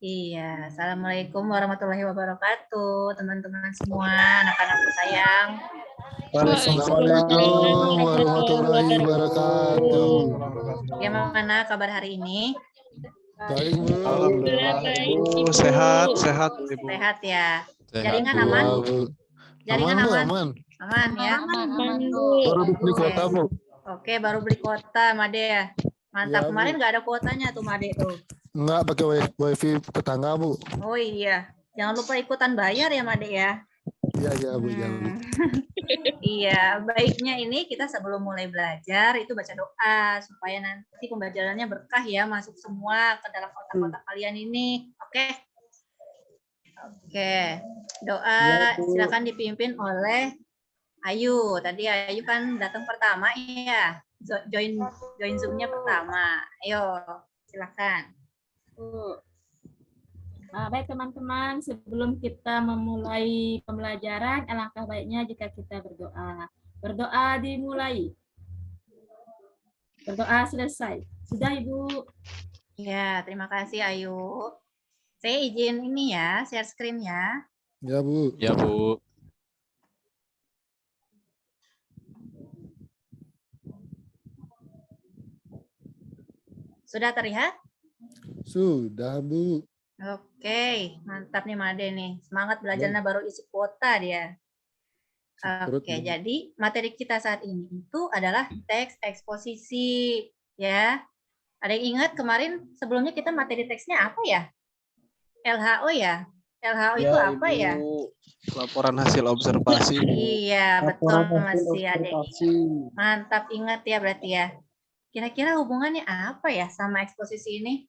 Iya, Assalamualaikum warahmatullahi wabarakatuh, teman-teman semua, anak-anakku sayang. Waalaikumsalam warahmatullahi wabarakatuh. Bagaimana kabar hari ini? Baik, Bu. Alhamdulillah, Ibu sehat Ibu. Sehat ya. Sehat, Jaringan Bu. aman? Bu. Jaringan Aman, Bu, aman? aman. Aman ya. Baru beli kuota, Bu. Oke, baru beli kuota, Made ya. Mantap. Iya, Bu. Kemarin nggak ada kuotanya tuh, Made tuh. Enggak pakai wifi tetangga, Bu. Oh iya, jangan lupa ikutan bayar ya, Made ya. Iya, Bu, jangan. Iya, baiknya ini kita sebelum mulai belajar itu baca doa supaya nanti pembelajarannya berkah ya, masuk semua ke dalam otak-otak kalian ini. Oke. Oke. Doa silakan dipimpin oleh Ayu. Tadi Ayu kan datang pertama ya. Join Zoom-nya pertama. Ayo, silakan. Baik teman-teman, sebelum kita memulai pembelajaran, alangkah baiknya jika kita berdoa. Berdoa dimulai. Berdoa selesai. Sudah, Ibu? Ya, terima kasih Ayu. Saya izin ini ya, share screen ya. Ya, Bu. Ya, Bu. Sudah terlihat? Sudah, Bu. Oke, mantap nih Made nih. Semangat belajarnya baru isi kuota dia. Oke, jadi materi kita saat ini itu adalah teks eksposisi ya. Ada yang ingat kemarin sebelumnya kita materi teksnya apa ya? LHO ya? LHO itu apa Ibu. ya? Laporan hasil observasi. Iya, betul masih ada. Mantap, ingat ya berarti ya. Kira-kira hubungannya apa ya sama eksposisi ini?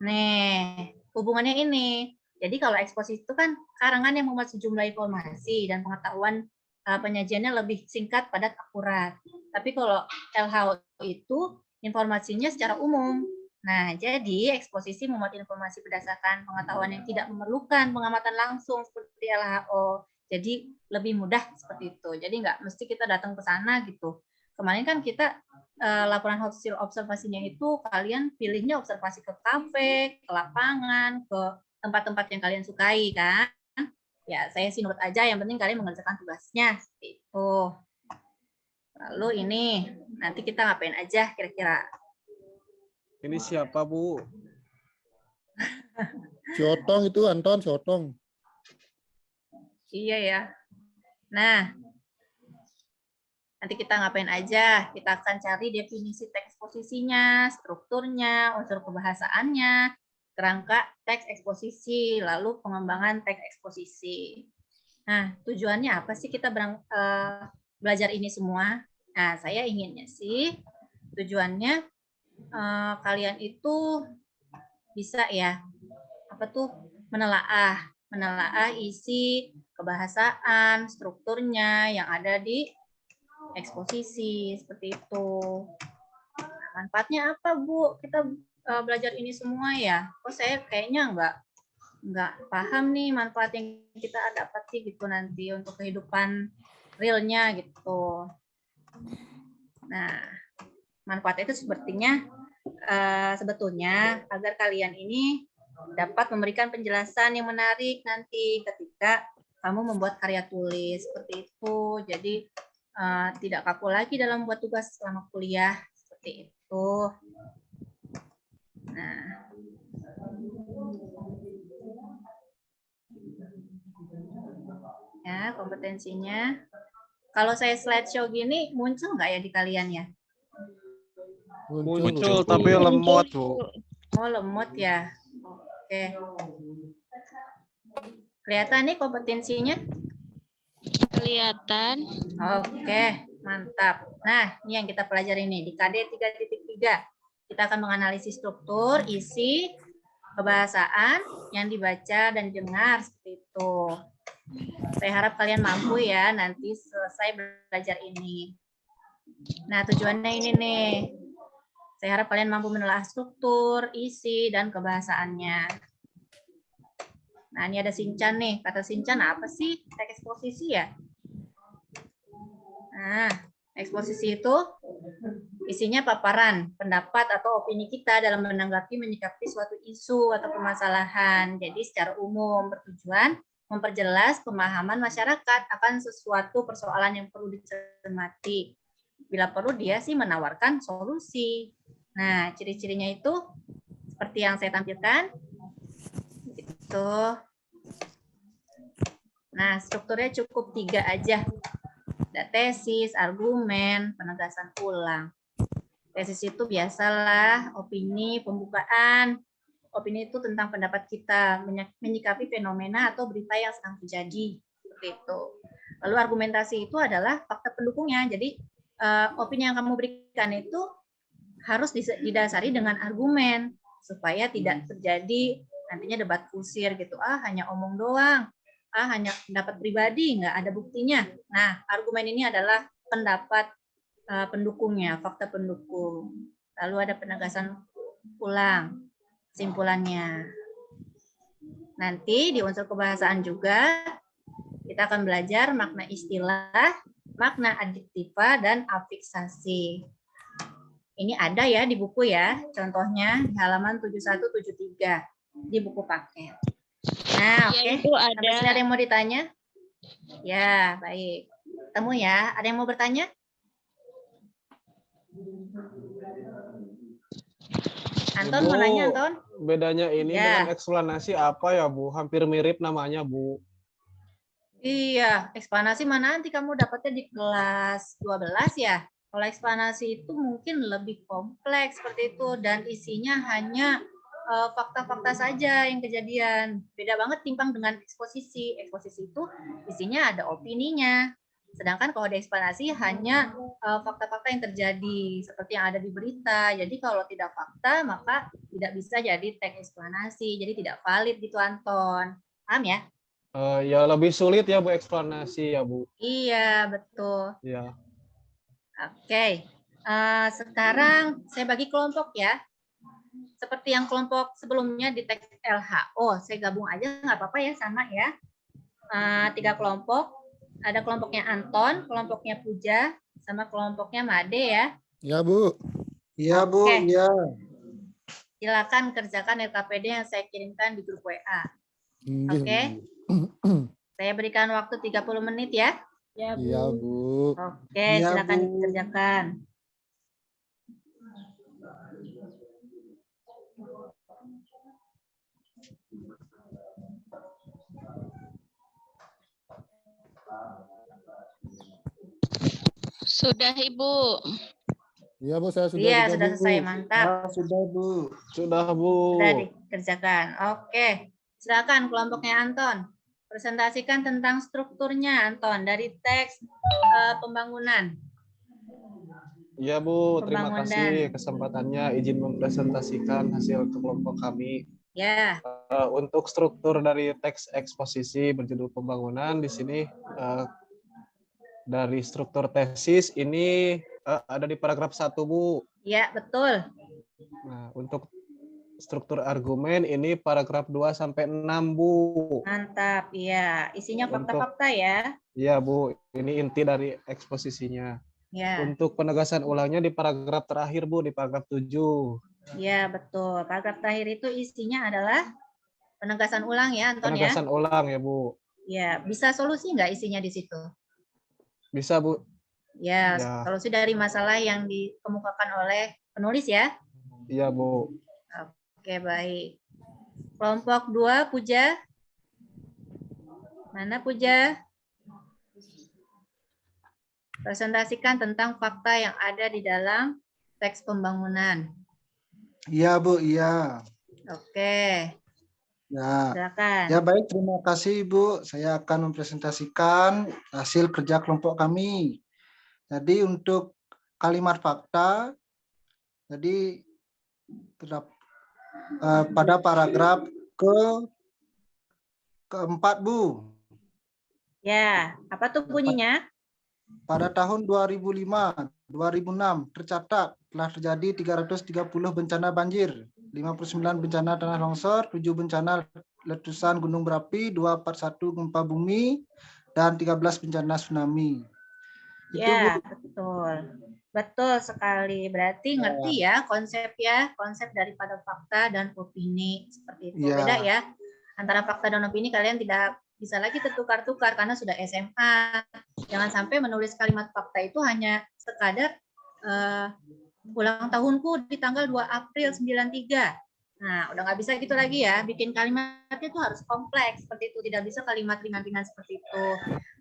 Nih, hubungannya ini. Jadi kalau eksposisi itu kan karangan yang memuat sejumlah informasi dan pengetahuan penyajiannya lebih singkat, padat, akurat. Tapi kalau LHO itu informasinya secara umum. Nah, jadi eksposisi memuat informasi berdasarkan pengetahuan yang tidak memerlukan pengamatan langsung seperti LHO. Jadi lebih mudah seperti itu. Jadi nggak mesti kita datang ke sana gitu. Kemarin kan kita laporan hasil observasinya itu kalian pilihnya observasi ke kafe, ke lapangan, ke tempat-tempat yang kalian sukai kan. Ya, saya sih nurut aja, yang penting kalian mengerjakan tugasnya. Seperti itu. Lalu ini, nanti kita ngapain aja kira-kira? Ini siapa, Bu? Sotong itu, Anton, Sotong. Iya ya. Nah, nanti kita ngapain aja? Kita akan cari definisi teks eksposisinya, strukturnya, unsur kebahasaannya, kerangka teks eksposisi, lalu pengembangan teks eksposisi. Nah, tujuannya apa sih kita belajar ini semua? Nah, saya inginnya sih tujuannya kalian itu bisa ya, apa tuh, menelaah isi kebahasaan, strukturnya yang ada di eksposisi seperti itu. Manfaatnya apa, Bu? Kita belajar ini semua ya. Kok saya kayaknya nggak paham nih manfaat yang kita dapat sih gitu nanti untuk kehidupan realnya gitu. Nah, manfaat itu sebetulnya agar kalian ini dapat memberikan penjelasan yang menarik nanti ketika kamu membuat karya tulis seperti itu. Jadi tidak kaku lagi dalam membuat tugas selama kuliah seperti itu. Nah, ya kompetensinya. Kalau saya slideshow gini muncul nggak ya di kalian ya? Muncul tapi lemot, Bu. Oh, lemot ya. Oke. Kelihatan nih kompetensinya? Kelihatan. Oke, mantap. Nah, ini yang kita pelajari nih di KD 3.3. Kita akan menganalisis struktur, isi, kebahasaan yang dibaca dan dengar seperti itu. Saya harap kalian mampu ya nanti selesai belajar ini. Nah, tujuannya ini nih. Saya harap kalian mampu menelaah struktur, isi, dan kebahasaannya. Nah, ini ada Sinchan nih. Kata Sinchan apa sih teks eksposisi ya? Nah, Eksposisi itu isinya paparan, pendapat atau opini kita dalam menanggapi menyikapi suatu isu atau permasalahan. Jadi secara umum bertujuan memperjelas pemahaman masyarakat akan sesuatu persoalan yang perlu dicermati. Bila perlu dia sih menawarkan solusi. Nah, ciri-cirinya itu seperti yang saya tampilkan. Gitu. Nah, strukturnya cukup 3 aja. Ada tesis, argumen, penegasan ulang. Tesis itu biasalah opini, pembukaan. Opini itu tentang pendapat kita, menyikapi fenomena atau berita yang sedang terjadi. Seperti itu. Lalu argumentasi itu adalah fakta pendukungnya. Jadi opini yang kamu berikan itu harus didasari dengan argumen supaya tidak terjadi nantinya debat kusir gitu. Hanya omong doang. Hanya pendapat pribadi, nggak ada buktinya. Nah, argumen ini adalah pendapat pendukungnya, fakta pendukung. Lalu ada penegasan ulang, kesimpulannya. Nanti di unsur kebahasaan juga, kita akan belajar makna istilah, makna adjektiva, dan afiksasi. Ini ada ya di buku ya, contohnya di halaman 7173 di buku paket. Nah, oke. Sampai sini ada yang mau ditanya? Ya, baik. Temu ya. Ada yang mau bertanya? Anton, Ibu, mau nanya, Anton? Bedanya ini Ya. dengan eksplanasi apa ya, Bu? Hampir mirip namanya, Bu. Iya, eksplanasi mana nanti kamu dapatnya di kelas 12 ya. Kalau eksplanasi itu mungkin lebih kompleks seperti itu dan isinya hanya fakta-fakta saja yang kejadian. Beda banget timpang dengan eksposisi. Eksposisi itu isinya ada opininya. Sedangkan kalau ada eksplanasi hanya fakta-fakta yang terjadi seperti yang ada di berita. Jadi kalau tidak fakta maka tidak bisa jadi teks eksplanasi. Jadi tidak valid gitu Anton. Paham ya? Ya lebih sulit ya, Bu, eksplanasi ya, Bu. Iya, betul. Ya. Oke. Sekarang saya bagi kelompok ya. Seperti yang kelompok sebelumnya di teks LHO, saya gabung aja nggak apa-apa ya, sama ya. 3 kelompok, ada kelompoknya Anton, kelompoknya Puja, sama kelompoknya Made ya. Ya, Bu. Iya, Bu. Oke. Iya. Silakan kerjakan LKPD yang saya kirimkan di grup WA. Nggih, Oke. Bu. Saya berikan waktu 30 menit ya. Ya, Bu. Iya, Bu. Oke, Iya, silakan Bu. dikerjakan. Sudah, Ibu. Iya, Bu, saya sudah Iya, juga, sudah Bu. selesai, mantap. Sudah, Bu. Sudah, Bu. Sudah dikerjakan. Oke, silakan kelompoknya Anton. Presentasikan tentang strukturnya Anton dari teks pembangunan. Iya, Bu. Terima Pembangunan. kasih kesempatannya izin mempresentasikan hasil kelompok kami. Ya, Untuk struktur dari teks eksposisi berjudul pembangunan di sini dari struktur tesis ini ada di paragraf 1, Bu. ya betul. Nah, untuk struktur argumen ini paragraf 2 sampai 6, Bu. Mantap. Iya, isinya fakta-fakta ya. Iya, Bu. Ini inti dari eksposisinya. Ya, Untuk penegasan ulangnya di paragraf terakhir, Bu, di paragraf 7. ya betul. Paragraf terakhir itu isinya adalah penegasan ulang ya Anton ya. Penegasan ulang ya, Bu. Ya, bisa solusi nggak isinya di situ? Bisa, Bu. Ya, Ya. solusi dari masalah yang dikemukakan oleh penulis ya. Iya, Bu. Oke, baik. Kelompok 2, Puja. Mana Puja? Presentasikan tentang fakta yang ada di dalam teks pembangunan. Iya, Bu. Iya. Oke, Ya. silakan. Ya, baik. Terima kasih, Bu. Saya akan mempresentasikan hasil kerja kelompok kami. Jadi, untuk kalimat fakta, jadi pada paragraf keempat, Bu. Ya, apa tuh bunyinya? Pada tahun 2005-2006 tercatat telah terjadi 330 bencana banjir, 59 bencana tanah longsor, 7 bencana letusan gunung berapi, 241 gempa bumi, dan 13 bencana tsunami. Gitu, Ya, Bu. betul. Betul sekali. Berarti ngerti ya konsep daripada fakta dan opini seperti itu. Iya. Beda ya. Antara fakta dan opini kalian tidak bisa lagi tertukar-tukar karena sudah SMA. Jangan sampai menulis kalimat fakta itu hanya sekadar ulang tahunku di tanggal 2 April 93. Nah, udah nggak bisa gitu lagi ya. Bikin kalimatnya itu harus kompleks seperti itu. Tidak bisa kalimat ringan-ringan seperti itu.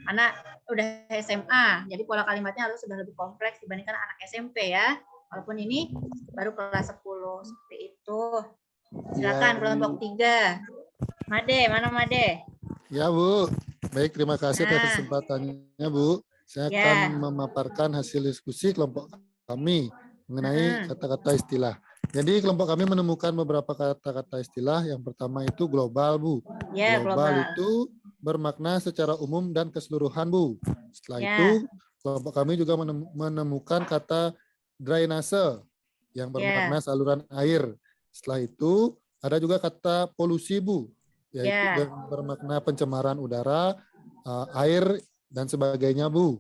Karena udah SMA, jadi pola kalimatnya harus sudah lebih kompleks dibandingkan anak SMP ya. Walaupun ini baru kelas 10 seperti itu. Silakan Iya, kelompok 3. Made, mana Made? Ya, Bu. Baik, terima kasih atas Nah, kesempatannya, Bu. Saya ya. akan memaparkan hasil diskusi kelompok kami mengenai kata-kata istilah. Jadi kelompok kami menemukan beberapa kata-kata istilah. Yang pertama itu global, Bu. Ya, Global global. itu bermakna secara umum dan keseluruhan, Bu. Setelah Ya. itu, kelompok kami juga menemukan kata drainase yang bermakna saluran air. Setelah itu, ada juga kata polusi, Bu, yaitu bermakna pencemaran udara, air, dan sebagainya, Bu.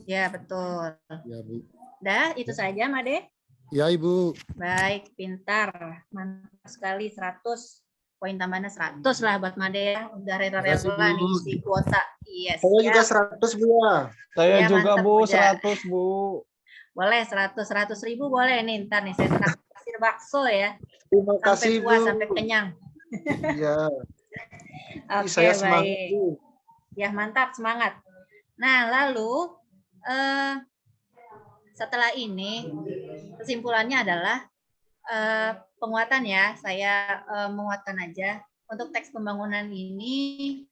Ya, betul. Ya, Bu. Dah, itu saja, Made. Ya, Ibu. Baik, pintar. Mantap sekali, 100. Poin tambahannya 100 lah buat Made ya. Udah rela-rela nih isi kuota. Iya, Saya juga siap. 100, Bu ya. Saya Ya, juga, mantap, Bu, Puja. 100, Bu. Boleh, 100 ribu boleh nih. Ntar nih, saya kasih bakso ya. Terima Sampai kasih, puas, Bu. sampai kenyang. Iya. Oke, Saya semangat, baik. Bu. Ya, mantap, semangat. Nah, lalu setelah ini kesimpulannya adalah penguatan ya. Saya menguatkan aja. Untuk teks pembangunan ini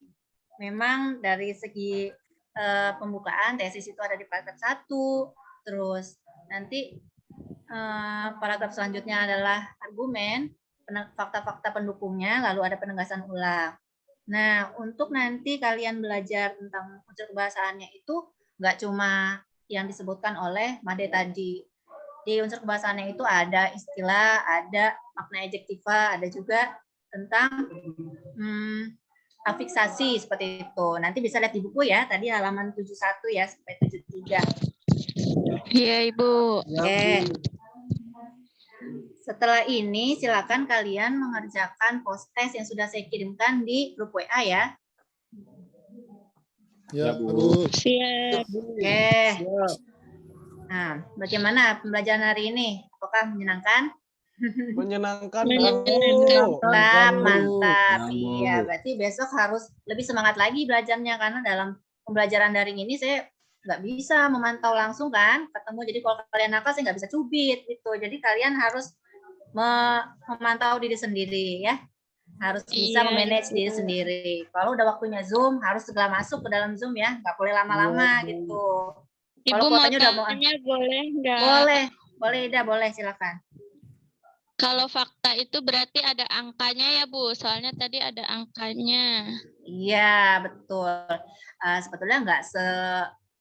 memang dari segi pembukaan tesis itu ada di paragraf 1, terus nanti paragraf selanjutnya adalah argumen, fakta-fakta pendukungnya, lalu ada penegasan ulang. Nah, untuk nanti kalian belajar tentang unsur kebahasaannya itu nggak cuma yang disebutkan oleh Made tadi. Di unsur kebahasaannya itu ada istilah, ada makna adjektiva, ada juga tentang afiksasi seperti itu. Nanti bisa lihat di buku ya, tadi halaman 71 ya sampai 73. Iya, Ibu. Oke. Setelah ini silakan kalian mengerjakan post test yang sudah saya kirimkan di grup WA ya. Ya, Bu. Siap. Oke. Nah, bagaimana pembelajaran hari ini? Apakah menyenangkan? Menyenangkan, Mantap, Bu. mantap. Iya, berarti besok harus lebih semangat lagi belajarnya karena dalam pembelajaran daring ini saya nggak bisa memantau langsung kan, ketemu. Jadi kalau kalian nakal saya nggak bisa cubit gitu. Jadi kalian harus memantau diri sendiri ya. Harus bisa memanage diri sendiri. Kalau udah waktunya Zoom, harus segera masuk ke dalam Zoom ya. Nggak boleh lama-lama gitu. Ibu mau tanya boleh nggak? Boleh, Ida, boleh, silakan. Kalau fakta itu berarti ada angkanya ya, Bu? Soalnya tadi ada angkanya. Iya, betul. Sebetulnya nggak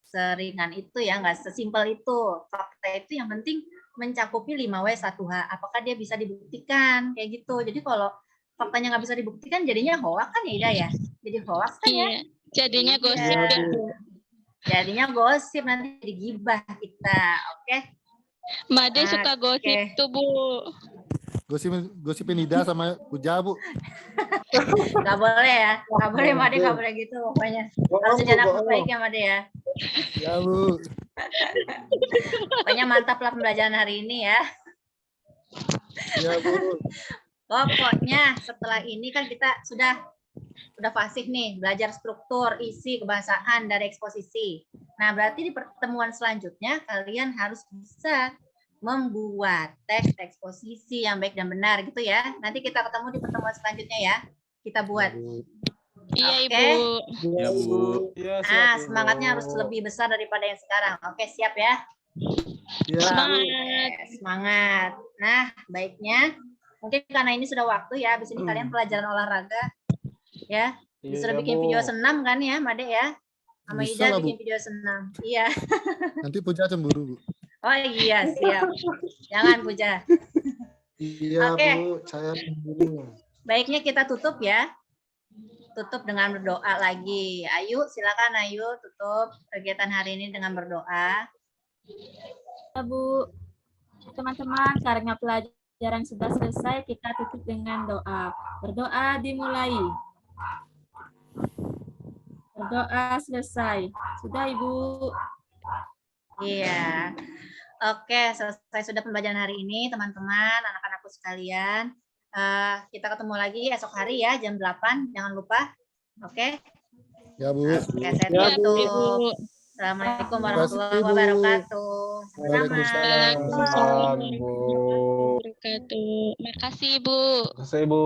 seringan itu ya, nggak sesimpel itu. Fakta itu yang penting mencakupi 5W1H. Apakah dia bisa dibuktikan? Kayak gitu. Jadi kalau faktanya nggak bisa dibuktikan, jadinya hoax kan ya, Ida ya? Jadi hoax kan ya? Jadinya gosip ya, Bu. Jadinya gosip, nanti jadi gibah kita, oke? Made suka gosip tuh, Bu. Gosipin Ida sama Puja, Bu. Nggak boleh ya, nggak boleh Made, nggak boleh gitu pokoknya. Harus jadi anak baik ya Made ya. Ya, Bu. Pokoknya mantap lah pembelajaran hari ini ya. Ya, Bu. Pokoknya setelah ini kan kita sudah fasih nih belajar struktur, isi, kebahasaan dari eksposisi. Nah, berarti di pertemuan selanjutnya kalian harus bisa membuat teks eksposisi yang baik dan benar gitu ya. Nanti kita ketemu di pertemuan selanjutnya ya. Kita buat. Iya, Oke. Ibu. Iya, Bu. Semangatnya harus lebih besar daripada yang sekarang. Oke, siap ya? Semangat. Semangat. Nah, baiknya mungkin karena ini sudah waktu ya. Habis ini kalian pelajaran olahraga ya. Disuruh bikin video senam kan ya, Made ya? Sama Ida bikin video senam. Iya. Nanti Puja cemburu, Bu. Oh iya, siap. Jangan, Puja. Iya, Bu. Saya cemburu. Baiknya kita tutup ya. tutup dengan berdoa lagi. Ayu, silakan Ayu tutup kegiatan hari ini dengan berdoa. Ya, Bu. Teman-teman, karena pelajaran sudah selesai, kita tutup dengan doa. Berdoa dimulai. Berdoa selesai. Sudah, Ibu. Iya. Oke, selesai sudah pembelajaran hari ini, teman-teman, anak-anakku sekalian. Kita ketemu lagi esok hari ya, jam 8. Jangan lupa. Oke. Ya, Bu. Oke, saya Ya, Bu. tutup. Assalamualaikum warahmatullahi Terima kasih, Bu. wabarakatuh. Waalaikumsalam. Salam, Bu. Wabarakatuh. Makasih, Bu. Terima kasih, Bu.